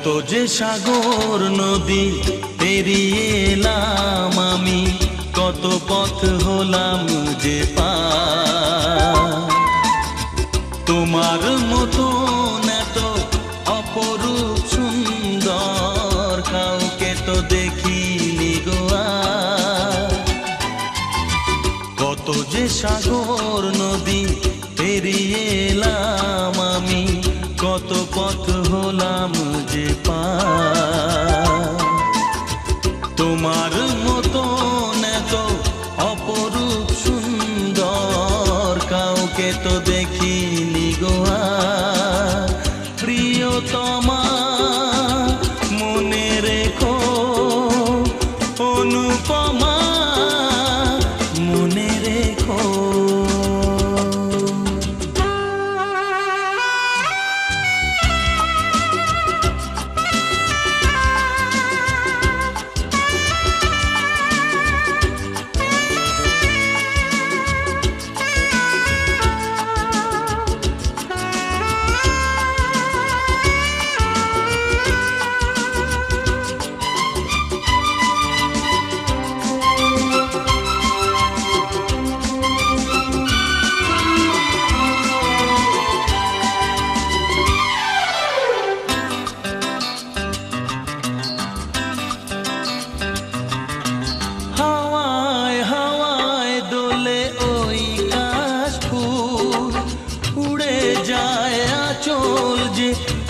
কত যে সাগর নদী পেরিয়ে এলাম আমি, কত পথ হলাম যে পার। তোমার মতো এত অপরূপ সুন্দর কাউকে তো দেখিনি গো আর। কত যে সাগর নদী পেরিয়ে এলাম আমি, কত পথ হলাম যে পার। তোমার মতো এত অপরূপ সুন্দর কাউকে তো দেখিনি গো আর। প্রিয়তমা মনে রেখো, অনুপমা মনে রেখো।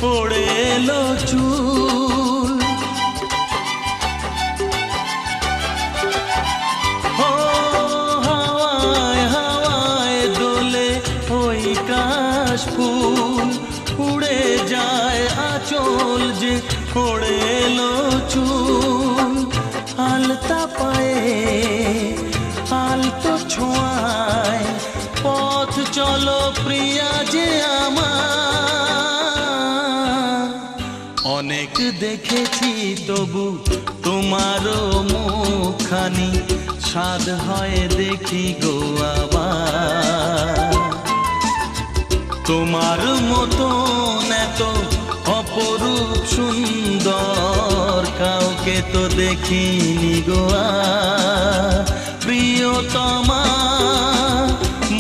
পড়ে এলো চুল, ও হাওয়ায় হাওয়ায় দোলে ওই কাশ ফুল। উড়ে যায় আঁচল যে পড়ে এলো চুল। আলতা পায়ে আলতো ছোঁয়ায় পথ চলো প্রিয়া যে আমার। অনেক দেখেছি তবু তোমারও মুখখানি, স্বাদ হয় দেখি গো আবার। তোমার মতো এত অপরূপ সুন্দর কাউকে তো দেখিনি গো আর। প্রিয়তমা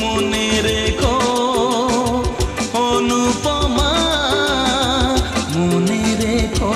মনে রেখো, অনুপমা মনে রেখো।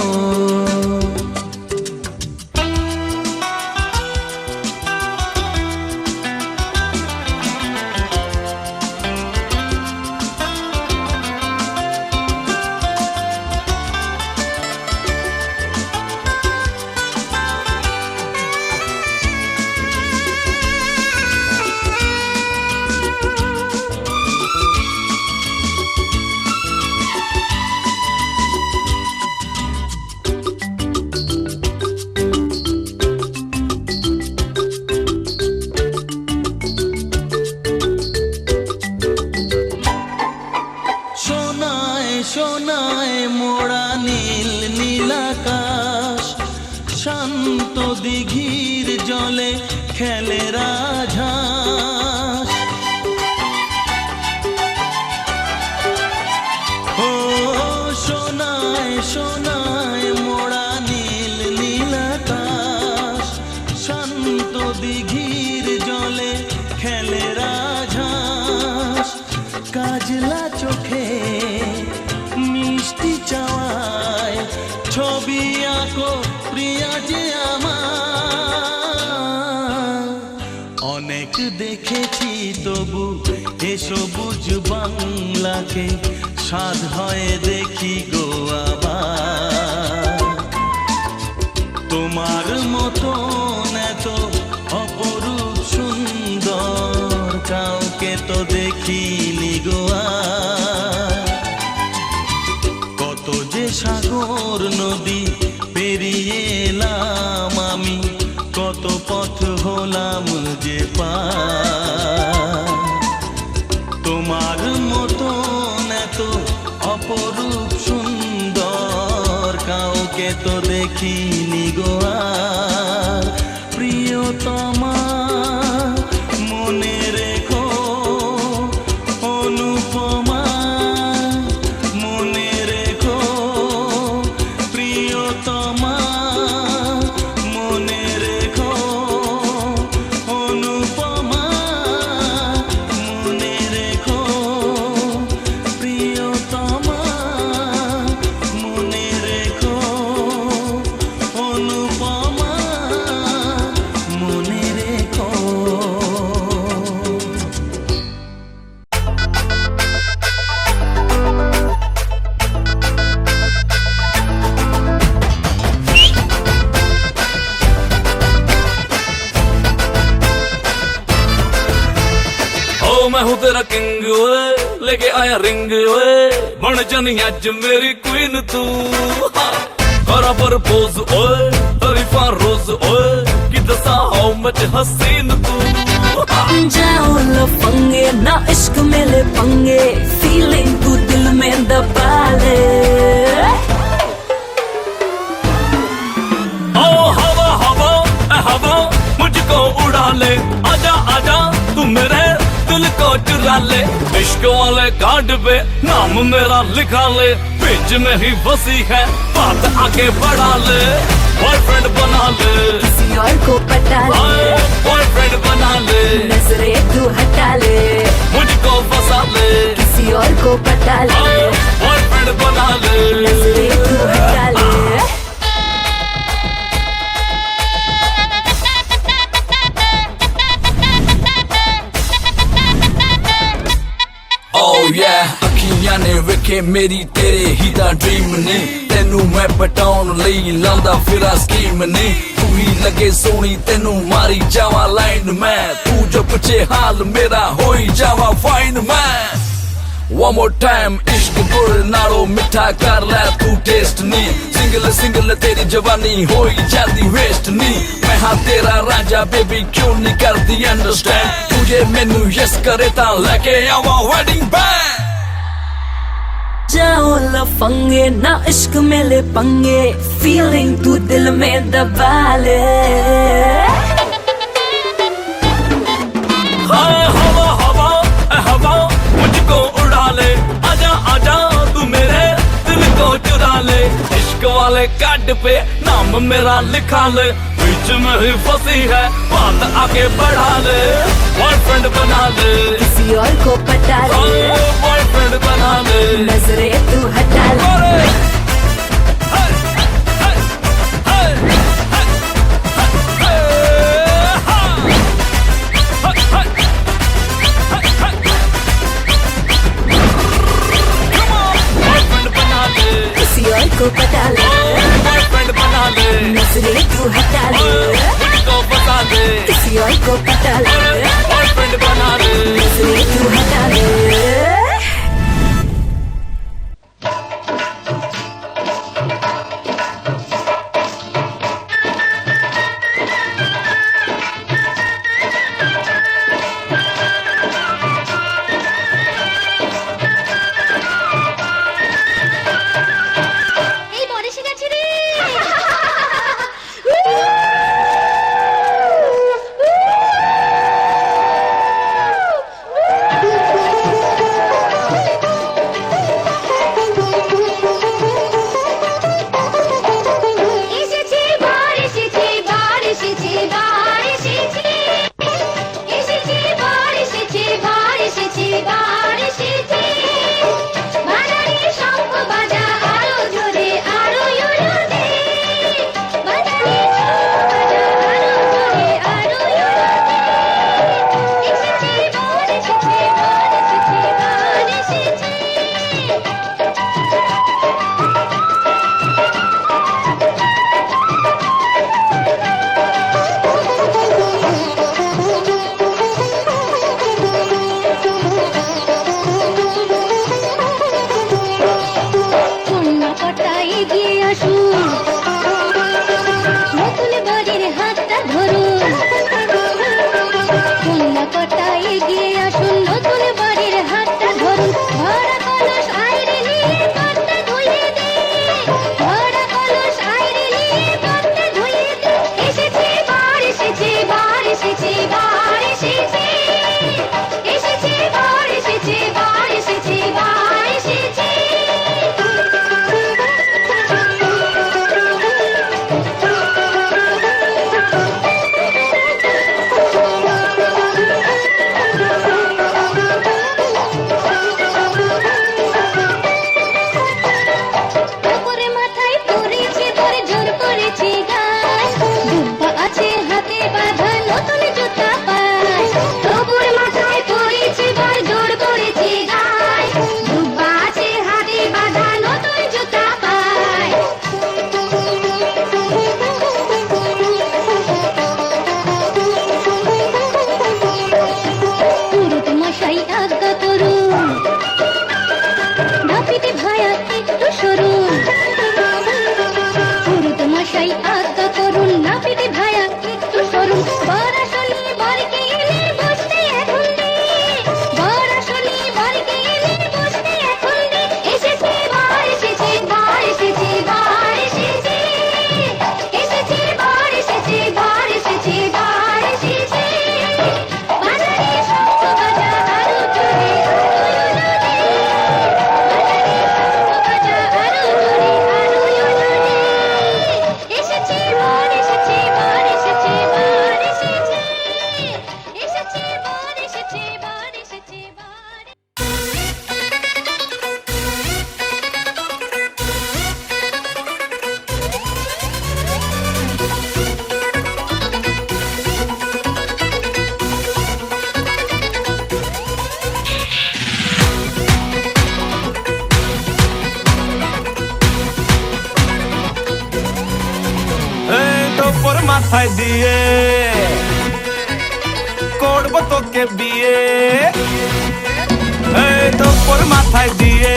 সোনায় মোড়া নীল নীলাকাশ, শান্ত দিঘির জলে খেলে রাজহাঁস। ও সোনায় সোনায় মোড়া নীল নীলাকাশ, শান্ত দিঘির জলে খেলে রাজহাঁস। কাজলা চোখে মিষ্টি চাওয়ায় ছবি আঁকো প্রিয়া যে আমার। অনেক দেখেছি তবু এ সবুজ বাংলাকে, স্বাদ হয় দেখি গো আবার। তোমার মতো এত অপরূপ সুন্দর কাউকে তো দেখিনি গো আর। কত যে সাগর নদী পেরিয়ে এলাম আমি, কত পথ হলাম যে পার। তোমার মতো এত অপরূপ সুন্দর কাউকে তো দেখিনি গো আর। প্রিয়তমা মনে রেখো, অনুপমা মনে রেখো। প্রিয় लेके आया रिंग ओए बन जानी अज मेरी क्वीन तू करा प्रपोज ओए तरीफा रोज ओए कि दसा हाउ मच हसीन तू जाओ लफंगे ना इश्क मेले पंगे फीलिंग तू दिल में दबा ले ओ हवा हवा ए हवा मुझको उड़ा ले आजा आजा तू मेरे दिल को चुरा ले इश्क वाले कार्ड पे नाम मेरा लिखा ले बीच में ही बसी है बात आगे बढ़ा ले बॉयफ्रेंड बना ले किसी और को पटा ले बॉयफ्रेंड बना ले नजरें तू हटा ले मुझको फंसा ले किसी और को पटा ले बॉयफ्रेंड बना ले नजरें तू हटा ले Oh yeah, ਅੱਖੀਆਂ ਨੇ ਵੇਖੇ ਮੇਰੀ ਤੇਰੇ ਹੀ ਦਾ ਡ੍ਰੀਮ ਨੇ ਤੈਨੂੰ ਮੈਂ ਪਟਾਉਣ ਲਈ ਲਾਉਂਦਾ ਫਿਰਾਂ ਸਕੀਮ ਨੇ ਤੂੰ ਹੀ ਲੱਗੇ ਸੋਹਣੀ ਤੈਨੂੰ ਮਾਰੀ ਜਾਵਾਂ ਲਾਈਨ ਮੈਂ ਤੂੰ ਜੋ ਪੁੱਛੇ ਹਾਲ ਮੇਰਾ ਹੋਈ ਜਾਵਾਂ ਫਾਈਨ ਮੈਂ One more time, इश्क गुड़ नालो मिठा कर लै तू टेस्ट नी सिंगल सिंगल तेरी जवानी होई जाती वेस्ट नी मैं हाँ तेरा राजा बेबी क्यों नहीं करती अंडरस्टैंड तुझे मैनू यस करे ता लेके आवा वेडिंग बैंड जाओ लफंगे ना इश्क मेले पंगे फीलिंग तू दिल में दबा ले हवा हवा हवा मुझको उड़ा ले आजा आजा तू मेरे दिल को चुरा ले इश्क वाले कार्ड पे नाम मेरा लिखा ले बीच में ही फंसी है बात आगे बढ़ा ले बॉयफ्रेंड बना ले किसी और को पटा ले बॉयफ्रेंड बना ले नजरें तू हटा ले किसी और को पटा ले बॉयफ्रेंड बना ले नजरें तू हटा ले मुझको बता दे किसी और को पटा ले बॉयफ्रेंड बना ले नजरें तू हटा ले এই বয়সে মাথায় দিয়ে করবো তোকে বিয়ে, এই তোর মাথায় দিয়ে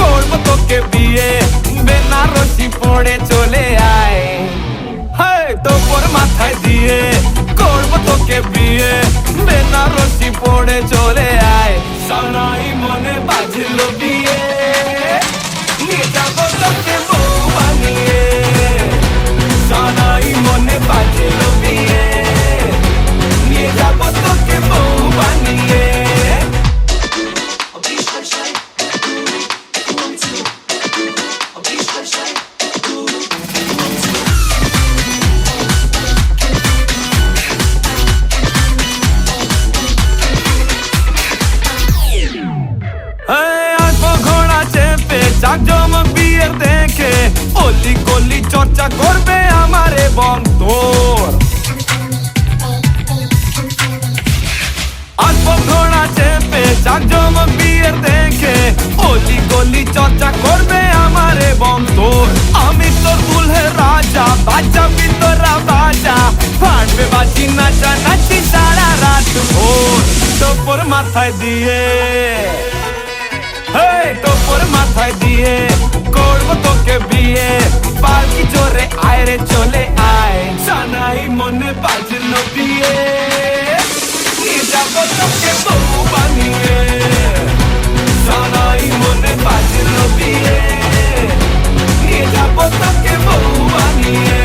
করবো তোকে বিয়ে, বেনারসি পড়ে চলে আয়, হ্যাঁ তোর মাথায় দিয়ে করবো তোকে বিয়ে, বেনারসি পড়ে চলে আয়, সানাই মনে বাজলো বিয়ে, নিয়ে যাবো তোকে বউ বানিয়ে, সানাই মনে বাজলো বিয়ে, নিয়ে যাবো তোকে বউ বানিয়ে। জাকজমক বিয়ের দেখে অলি গলি চর্চা করবে আমারে বন্তর, আসবো ঘোড়া চেপে জাকজমক বিয়ের দেখে অলি গলি চর্চা করবে আমারে বন্তর, আমি তোর দুলহে রাজা বাজা ভিতরা বাজা, ফাটবে বাজি নাচা নাচি সারা রাত ভোর, তোর মাথায় দিয়ে তোর মাথায় দিয়ে করবো তোকে বিয়ে, পালকি জোরে আয় রে চলে আয়, সানাই মনে বাজলো বিয়ে, নিয়ে যাবো তোকে বউ বানিয়ে, সানাই মনে বাজলো বিয়ে, নিয়ে যাবো তোকে বউ বানিয়ে।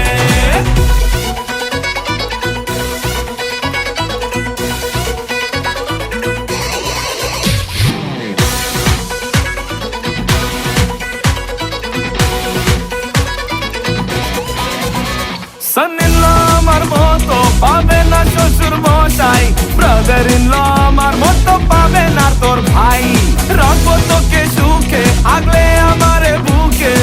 Son-in-law আমার মতো পাবে না শ্বশুর মশাই, ব্রাদার ইন ল আমার মতো পাবে না তোর ভাই, রাখবো তোকে সুখে আগলে আমারে বুকে,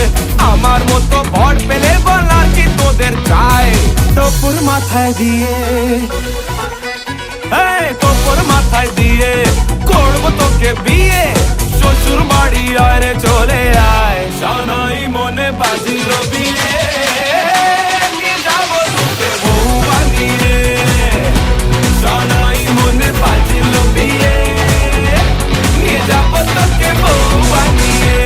আমার মতো ভর পেলে বলার কি তোদের চাই, তোর মাথায় দিয়ে তোর মাথায় দিয়ে করবো তোকে বিয়ে, শ্বশুর বাড়ি আয় চলে আয়, সানাই মনে বাজিল বিয়ে, সানাই মনে বাজল বিয়ে, নিয়ে যাবো তোকে বউ বানিয়ে।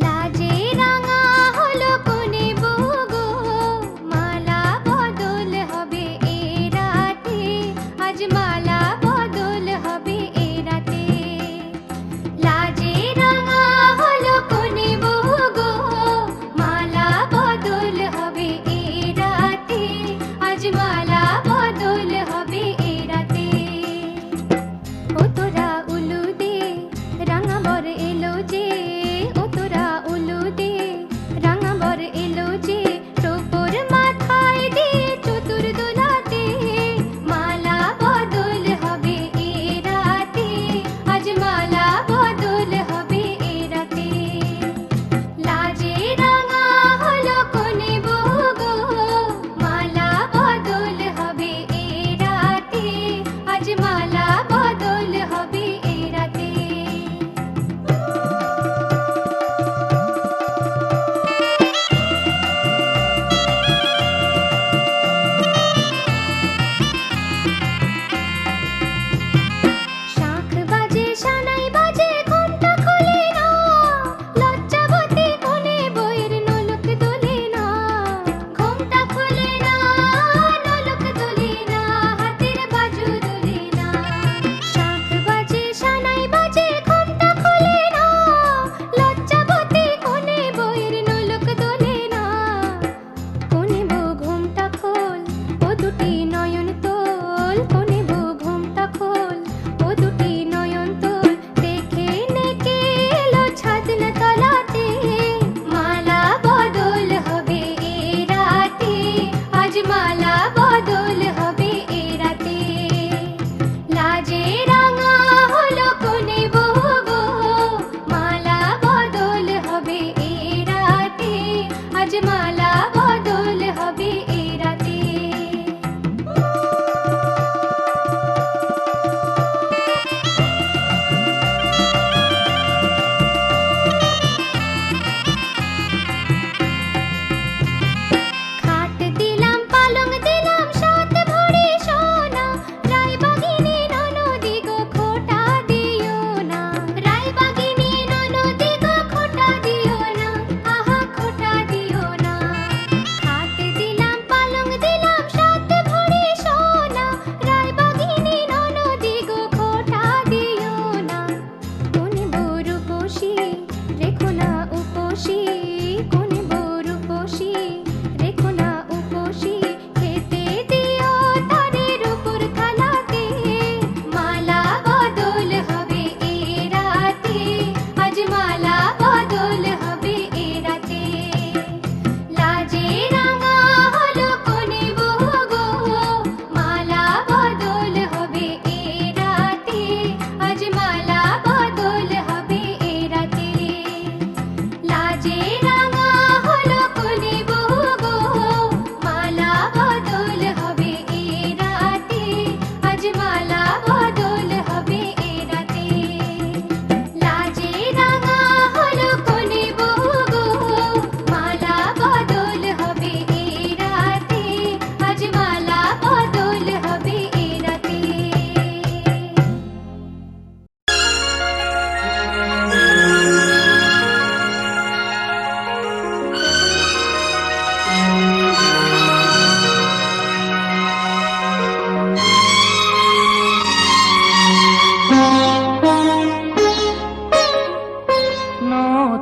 লাজে রাঙা হলো কোনে বউ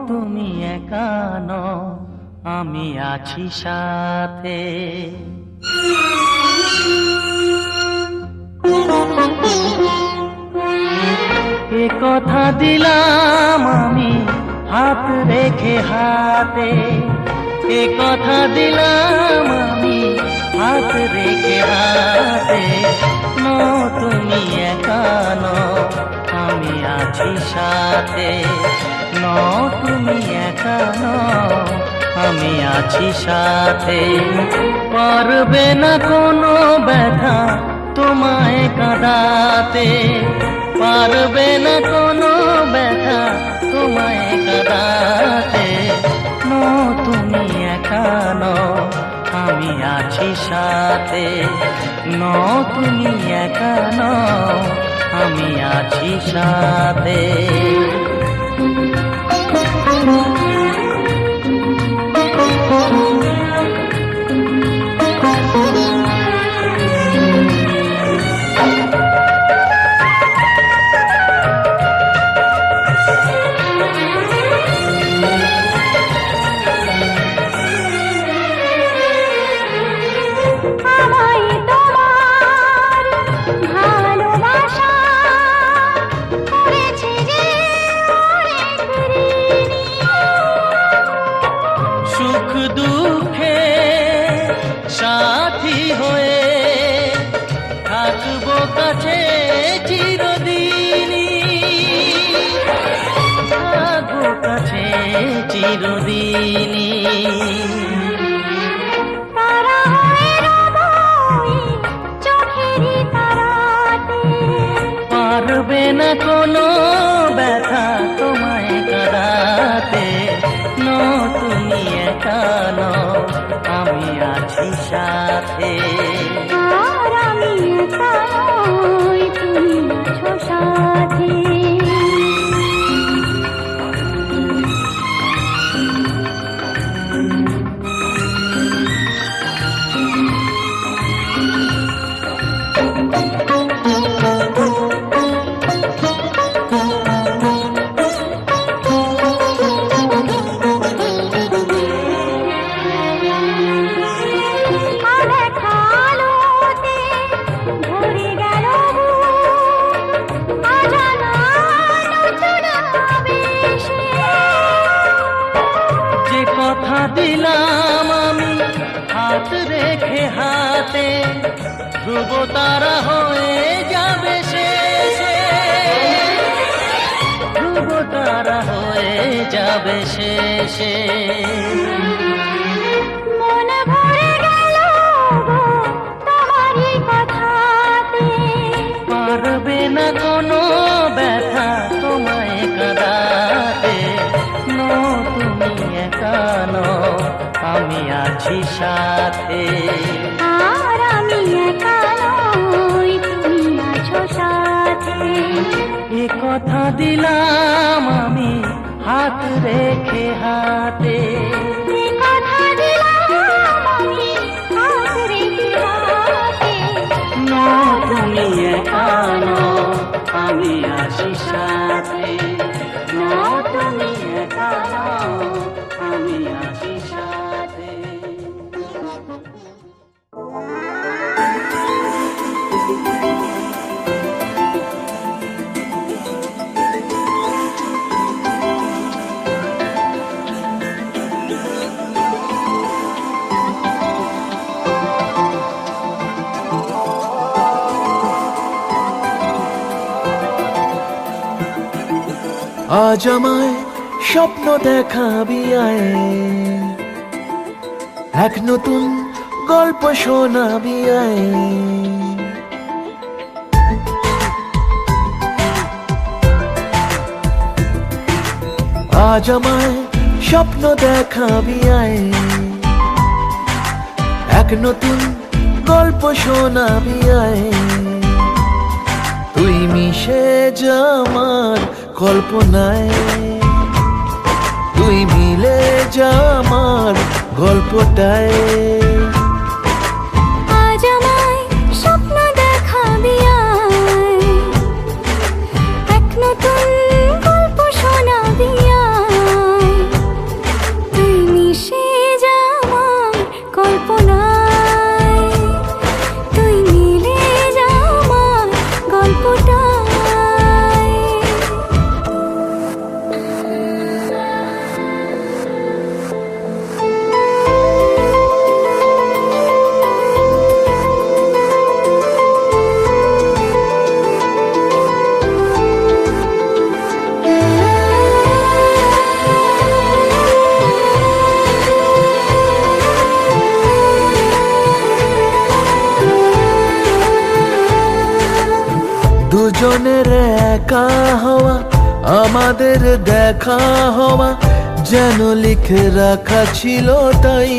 তুমি একা নও, আমি আছি সাথে। এ কথা দিলাম আমি হাত রেখে হাতে, এ কথা দিলাম আমি হাত রেখে হাতে। তুমি একা নও, আমি আছি সাথে। তুমি একা নও, আমি আছি সাথে। পারবে না কোনো ব্যথা তোমায় কাঁদাতে, পারবে না কোনো ব্যথা তোমায় কাঁদাতে। তুমি একা নও, আমি আছি সাথে। তুমি একা নও, আমি আছি সাথে। সুখ দুঃখে সাথী হয়ে থাকবো কাছে চিরদিনই, থাকবো কাছে চিরদিনই। পারবে না কোনো ব্যথা তোমায় কাঁদাতে। তুমি একা নও, আমি আছি সাথে। আমি একা নই, তুমি আছো সাথে। কথা দিলাম আমি হাত রেখে হাতে, ধ্রুব তারা হয়ে যাবে শেষে, ধ্রুব তারা হয়ে যাবে শেষে। মন ভরে গেল গো তোমারই কথাতে, পারবে না কোনো ব্যথা তোমায় কাঁদাতে। তুমি একা নও, আমি আছি সাথে। আর আমি একা নই, তুমি আছো সাথে। এ কথা দিলাম আমি হাত রেখে হাতে, এ কথা দিলাম আমি হাত রেখে হাতে। তুমি একা নও, আমি আছি সাথে। তুমি একা নও, আমি আছি সাথে। আজ আমায় স্বপ্ন দেখাবি আয়, এক নতুন গল্প শোনাবি আয়। আজ আমায় স্বপ্ন দেখাবি আয়, এক নতুন গল্প শোনাবি আয়। তুই মিশে যা আমার কল্পনায়, তুই মিলে যা আমার গল্পটায়। আজ আমায় স্বপ্ন দেখাবি আয়, এক নতুন গল্প শোনাবি আয়, তুই মিশে যা আমার কল্পনায়, তুই মিলে যা আমার গল্পটায়। দুজনের একা হওয়া, আমাদের দেখা হওয়া যেন লিখে রাখা ছিল তাই।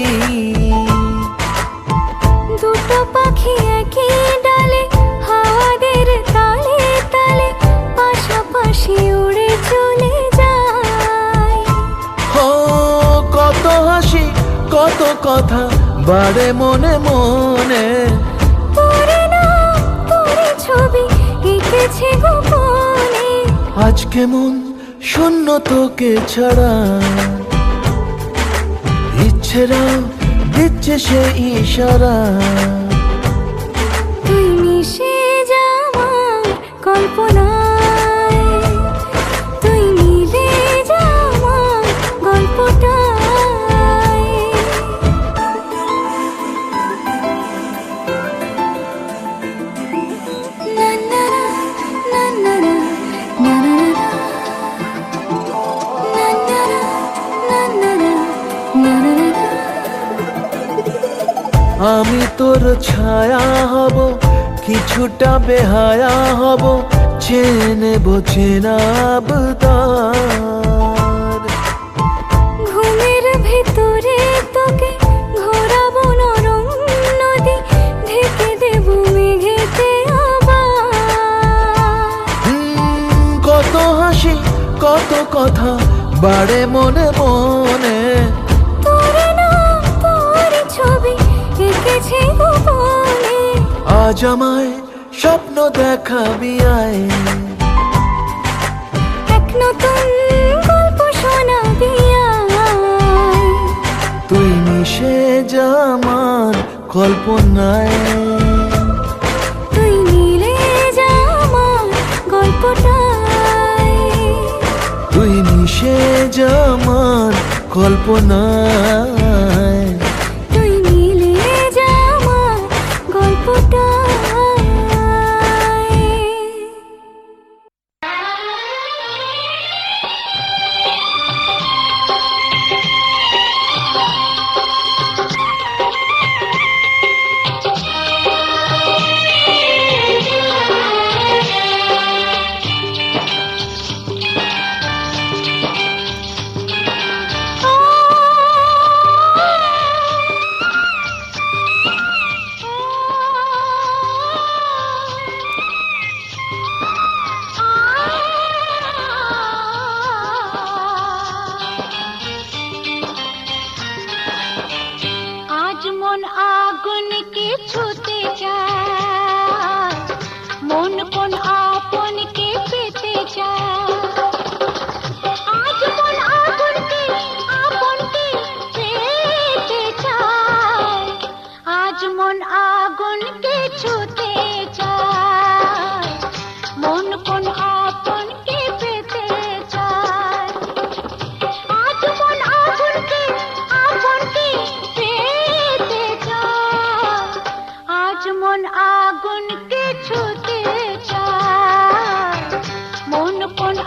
দুটো পাখি একই ডালে, হাওয়াদের তালে তালে পাশাপাশি উড়ে চলে যায়। ও কত হাসি কত কথা বাড়ে মনে মনে, তোরে নাম তোরে ছবি এঁকেছে গোপনে। আজ কেমন শূন্য তোকে ছাড়া, ইচ্ছেরা দিচ্ছে সে ইশারা। তুই মিশে যা আমার কল্পনায়, তুই মিলে যা আমার গল্পটায়। না না না না না না না না না না। আমি তোর ছায়া হব, কিছুটা বেহায়া হব, চেনে বোঝেনাবদার। ঘুমের ভেতরে তোকে ঘোরাবো নরম নদী, ঢেকে দেব মেঘেতে আবার। কত হাসি কত কথা বাড়ে মনে মনে, তোরে নাম তোরে ছবি এঁকেছে গোপনে। আজ আমায় স্বপ্ন দেখাবি আয়, এক নতুন গল্প শোনাবি আয়, তুই মিশে যা আমার কল্পনায়, তুই মিলে যা আমার গল্পটায়। তুই মিশে যা আমার কল্পনায়। তুই মিলে যা আমার গল্পটায়। আজ মন আগুনকে ছুতে চায়, মন কোন আপনকে পেতে চায়। আজ মন আগুনকে আপনকে পেতে চায়, আজ মন আগুনকে ছুতে চায়, মন কোন আপনকে পেতে চায়। আজ মন আগুনকে আপনকে পেতে চায়, আজ মন আগুনকে ছুতে চায়, মন কোন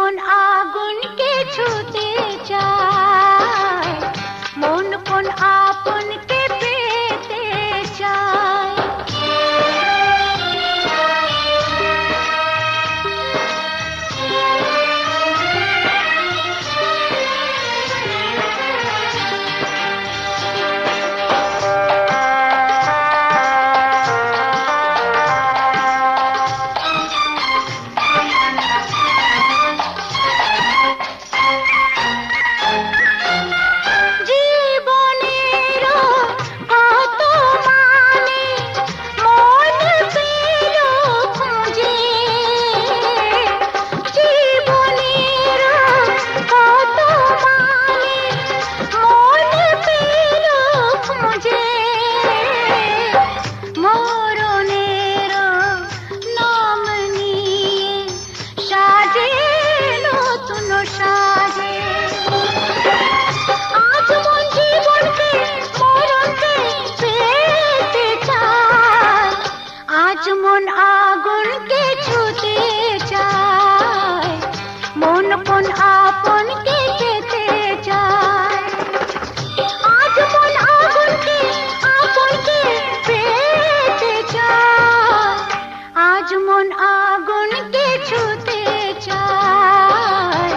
মন আগুনকে ছুতে চায়, মন কোন আপনকে পেতে চায়। মন আগুনকে ছুতে চায়, মন কোন আপনকে পেতে চায়। আজ মন আগুনকে আপনকে পেতে চায়, আজ মন আগুনকে ছুতে চায়,